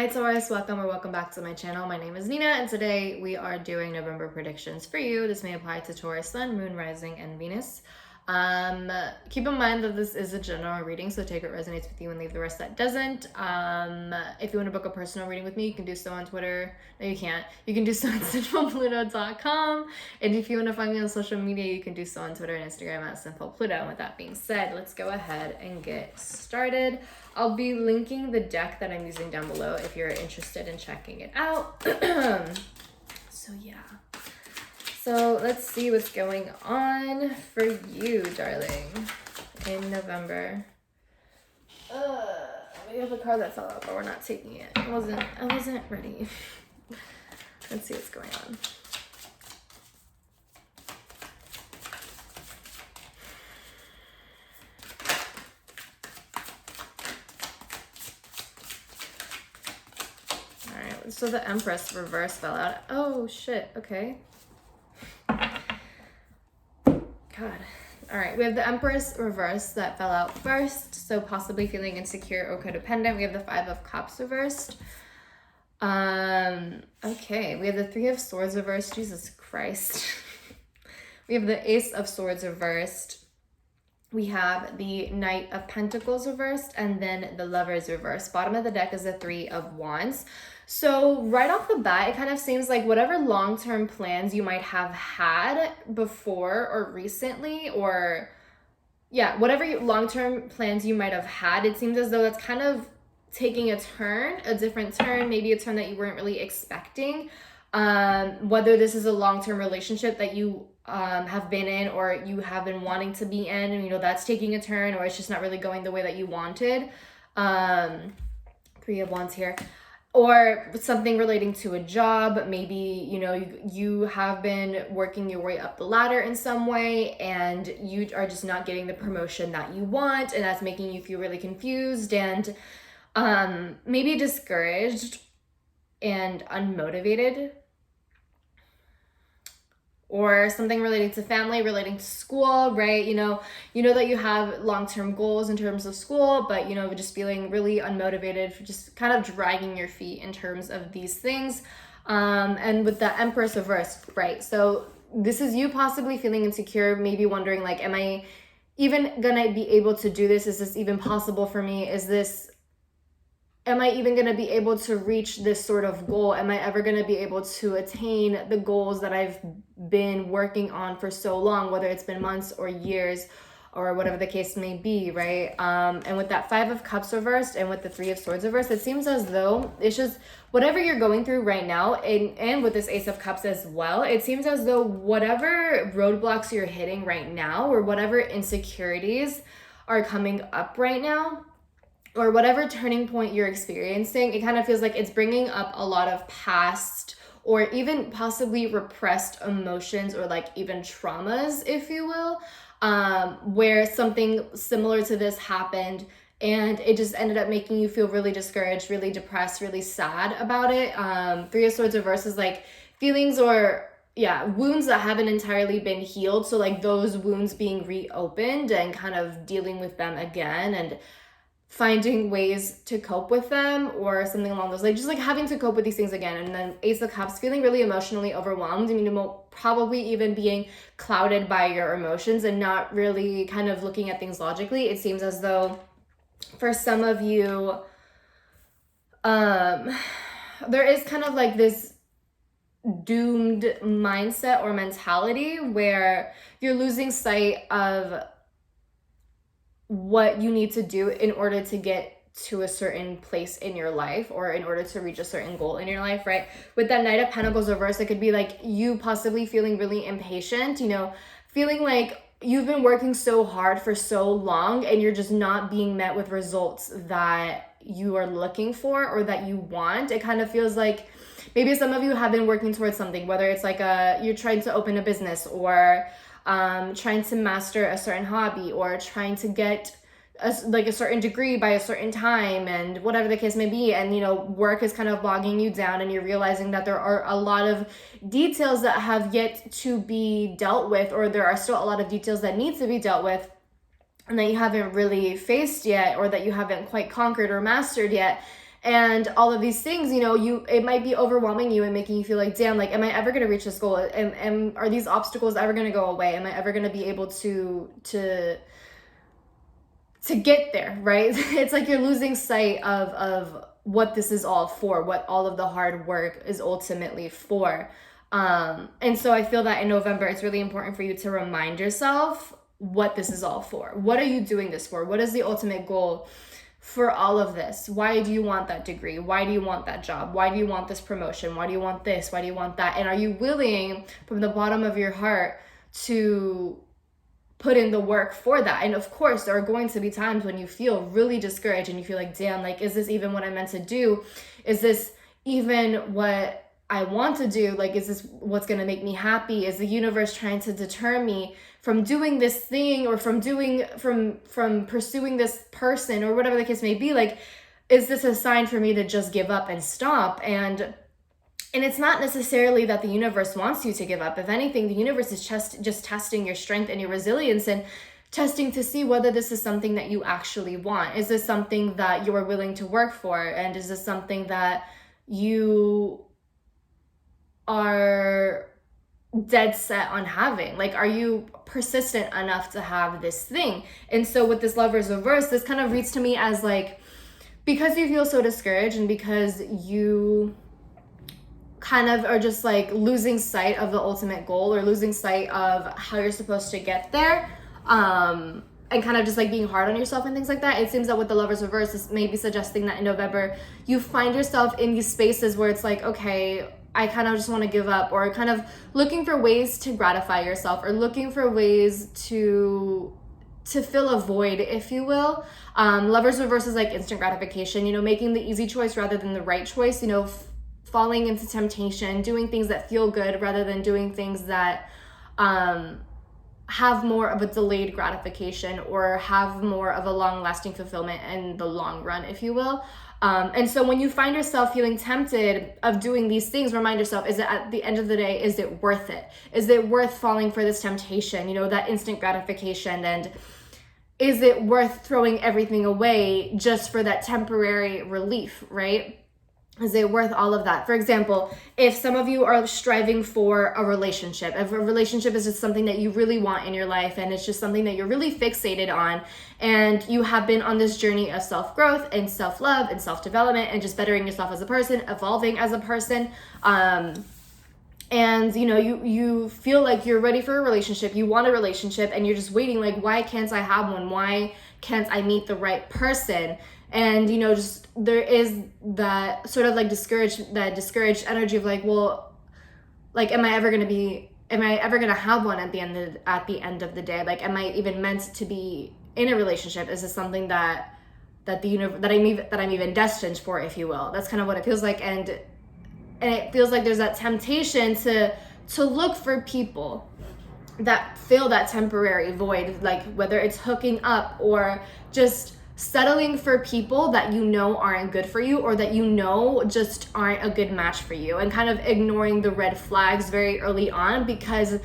Hi Taurus, welcome or welcome back to my channel. My name is Nina and today we are doing November predictions for you. This may apply to Taurus, Sun, Moon, Rising, and Venus. Keep in mind that this is a general reading, so take what resonates with you and leave the rest that doesn't. If you want to book a personal reading with me, you can do so on Twitter. No, you can't. You can do so on Sinfulpluto.com. And if you want to find me on social media, you can do so on Twitter and Instagram at Sinfulpluto. And with that being said, let's go ahead and get started. I'll be linking the deck that I'm using down below if you're interested in checking it out. So yeah. So let's see what's going on for you, darling, in November. We have a card that fell out, but we're not taking it. I wasn't ready. Let's see what's going on. Alright, so the Empress reverse fell out. Oh shit, okay. God. All right, we have the Empress reverse that fell out first, so possibly feeling insecure or codependent. We have the Five of Cups reversed. Okay, we have the Three of Swords reversed. Jesus Christ. We have the Ace of Swords reversed. We have the Knight of Pentacles reversed, and then the Lovers reversed. Bottom of the deck is the Three of Wands. So right off the bat, it kind of seems like whatever long-term plans you might have had before or recently, or yeah, whatever long-term plans you might have had, it seems as though that's kind of taking a turn, a different turn, maybe a turn that you weren't really expecting. Whether this is a long-term relationship that you have been in or you have been wanting to be in, and you know that's taking a turn, or it's just not really going the way that you wanted. Three of Wands here. Or something relating to a job. Maybe, you know, you have been working your way up the ladder in some way and you are just not getting the promotion that you want, and that's making you feel really confused and maybe discouraged and unmotivated. Or something relating to family, relating to school, right? You know that you have long-term goals in terms of school, but you know, just feeling really unmotivated, for just kind of dragging your feet in terms of these things. And with the Empress reversed, right? So this is you possibly feeling insecure, maybe wondering like, am I even gonna be able to do this? Is this even possible for me? Am I even going to be able to reach this sort of goal? Am I ever going to be able to attain the goals that I've been working on for so long, whether it's been months or years or whatever the case may be, right? And with that Five of Cups reversed and with the Three of Swords reversed, it seems as though it's just whatever you're going through right now, and with this Ace of Cups as well, it seems as though whatever roadblocks you're hitting right now or whatever insecurities are coming up right now, or whatever turning point you're experiencing, it kind of feels like it's bringing up a lot of past or even possibly repressed emotions or like even traumas, if you will, where something similar to this happened and it just ended up making you feel really discouraged, really depressed, really sad about it. Three of Swords reverse is like feelings or wounds that haven't entirely been healed. So like those wounds being reopened and kind of dealing with them again and finding ways to cope with them or something along those lines, just like having to cope with these things again. And then Ace of Cups, feeling really emotionally overwhelmed. I mean, probably even being clouded by your emotions and not really kind of looking at things logically. It seems as though for some of you, there is kind of like this doomed mindset or mentality where you're losing sight of what you need to do in order to get to a certain place in your life or in order to reach a certain goal in your life, right? With that Knight of Pentacles reverse, it could be like you possibly feeling really impatient, you know, feeling like you've been working so hard for so long and you're just not being met with results that you are looking for or that you want. It kind of feels like maybe some of you have been working towards something, whether it's like you're trying to open a business or trying to master a certain hobby or trying to get a certain degree by a certain time and whatever the case may be. And, you know, work is kind of bogging you down and you're realizing that there are a lot of details that have yet to be dealt with, or there are still a lot of details that need to be dealt with. and that you haven't really faced yet, or that you haven't quite conquered or mastered yet. and all of these things, you know, it might be overwhelming you and making you feel like, damn, like, am I ever going to reach this goal? And are these obstacles ever going to go away? Am I ever going to be able to get there, right? It's like you're losing sight of what this is all for, what all of the hard work is ultimately for. And so I feel that in November, it's really important for you to remind yourself what this is all for. What are you doing this for? What is the ultimate goal for all of this? Why do you want that degree? Why do you want that job? Why do you want this promotion? Why do you want this? Why do you want that? And are you willing from the bottom of your heart to put in the work for that? And of course, there are going to be times when you feel really discouraged and you feel like, damn, like, is this even what I'm meant to do? Is this even what I want to do? Like, is this what's going to make me happy? Is the universe trying to deter me from doing this thing, or from pursuing this person, or whatever the case may be? Like, is this a sign for me to just give up and stop? And it's not necessarily that the universe wants you to give up. If anything, the universe is just testing your strength and your resilience, and testing to see whether this is something that you actually want. Is this something that you are willing to work for? And is this something that you are dead set on having? Like, are you persistent enough to have this thing? And so with this Lover's reverse, this kind of reads to me as like, because you feel so discouraged and because you kind of are just like losing sight of the ultimate goal, or losing sight of how you're supposed to get there, and kind of just like being hard on yourself and things like that. It seems that with the Lover's reverse, this may be suggesting that in November you find yourself in these spaces where it's like, okay, I kind of just want to give up, or kind of looking for ways to gratify yourself, or looking for ways to fill a void, if you will. Lover's reverse is like instant gratification, you know, making the easy choice rather than the right choice, you know, falling into temptation, doing things that feel good rather than doing things that have more of a delayed gratification, or have more of a long-lasting fulfillment in the long run, if you will. And so when you find yourself feeling tempted of doing these things, remind yourself, is it, at the end of the day, is it worth it? Is it worth falling for this temptation, you know, that instant gratification? And is it worth throwing everything away just for that temporary relief, right? Is it worth all of that? For example, if some of you are striving for a relationship, if a relationship is just something that you really want in your life, and it's just something that you're really fixated on, and you have been on this journey of self-growth and self-love and self-development and just bettering yourself as a person, evolving as a person, and you know, you feel like you're ready for a relationship, you want a relationship, and you're just waiting, like, why can't I have one? Why can't I meet the right person? And, you know, just there is that sort of like discouraged energy of like, well, like, am I ever going to have one at the end of the day? Like, am I even meant to be in a relationship? Is this something that the universe, that I'm even destined for, if you will? That's kind of what it feels like. And it feels like there's that temptation to look for people that fill that temporary void, like whether it's hooking up or just settling for people that you know aren't good for you, or that you know just aren't a good match for you, and kind of ignoring the red flags very early on, because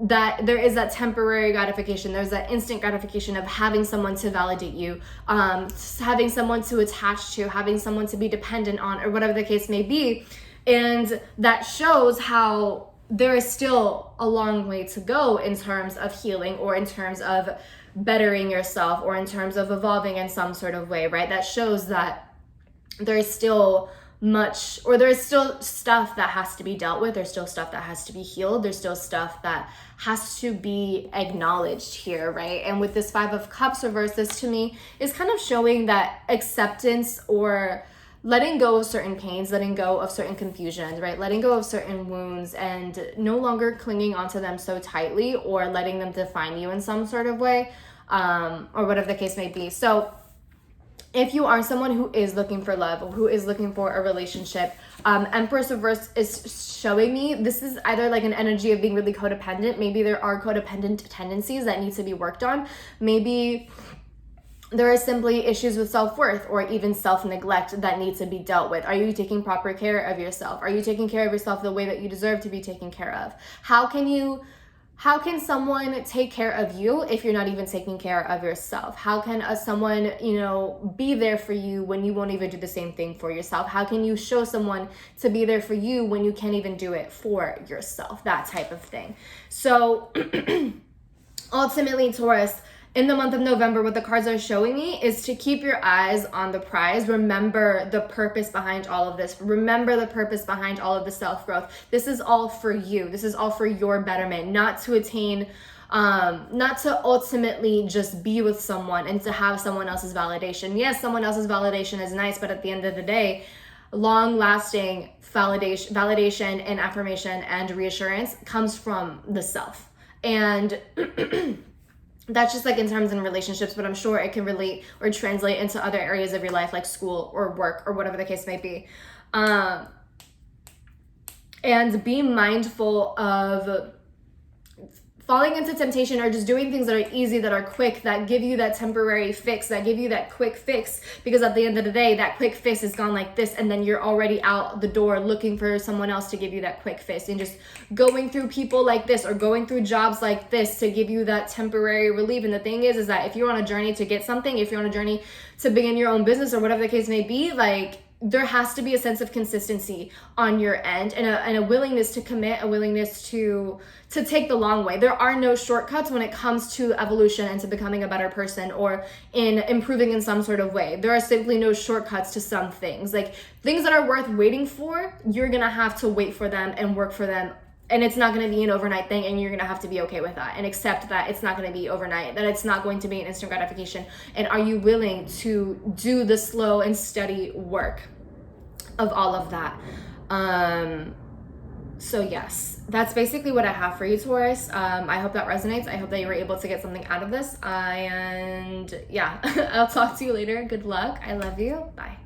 that there is that temporary gratification, there's that instant gratification of having someone to validate you, having someone to attach to, having someone to be dependent on, or whatever the case may be. And that shows how there is still a long way to go in terms of healing, or in terms of bettering yourself, or in terms of evolving in some sort of way, right? That shows that there's still much, or there's still stuff that has to be dealt with, there's still stuff that has to be healed, there's still stuff that has to be acknowledged here, right? And with this Five of Cups reverse, this to me is kind of showing that acceptance, or letting go of certain pains, letting go of certain confusions, right? Letting go of certain wounds, and no longer clinging onto them so tightly, or letting them define you in some sort of way, or whatever the case may be. So if you are someone who is looking for love, or who is looking for a relationship, Empress reverse is showing me this is either like an energy of being really codependent. Maybe there are codependent tendencies that need to be worked on. Maybe there are simply issues with self-worth, or even self-neglect that need to be dealt with. Are you taking proper care of yourself? Are you taking care of yourself the way that you deserve to be taken care of? How can you how can someone take care of you if you're not even taking care of yourself? How can someone, you know, be there for you when you won't even do the same thing for yourself? How can you show someone to be there for you when you can't even do it for yourself? That type of thing. So ultimately, Taurus, in the month of November, what the cards are showing me is to keep your eyes on the prize. Remember the purpose behind all of this. Remember the purpose behind all of the self-growth. This is all for you. This is all for your betterment, not to attain, not to ultimately just be with someone and to have someone else's validation. Yes, someone else's validation is nice, but at the end of the day, long-lasting validation and affirmation and reassurance comes from the self. And that's just like in terms in relationships, but I'm sure it can relate or translate into other areas of your life, like school or work or whatever the case may be. And be mindful of falling into temptation or just doing things that are easy, that are quick, that give you that temporary fix, that give you that quick fix, because at the end of the day, that quick fix is gone like this, and then you're already out the door looking for someone else to give you that quick fix, and just going through people like this or going through jobs like this to give you that temporary relief. And the thing is that if you're on a journey to get something, if you're on a journey to begin your own business or whatever the case may be, like, there has to be a sense of consistency on your end, and a willingness to commit, a willingness to take the long way. There are no shortcuts when it comes to evolution and to becoming a better person or in improving in some sort of way. There are simply no shortcuts to some things. Like, things that are worth waiting for, you're gonna have to wait for them and work for them. And it's not going to be an overnight thing, and you're going to have to be okay with that and accept that it's not going to be overnight, that it's not going to be an instant gratification. And are you willing to do the slow and steady work of all of that? So yes, that's basically what I have for you, Taurus. I hope that resonates. I hope that you were able to get something out of this. And yeah, I'll talk to you later. Good luck. I love you. Bye.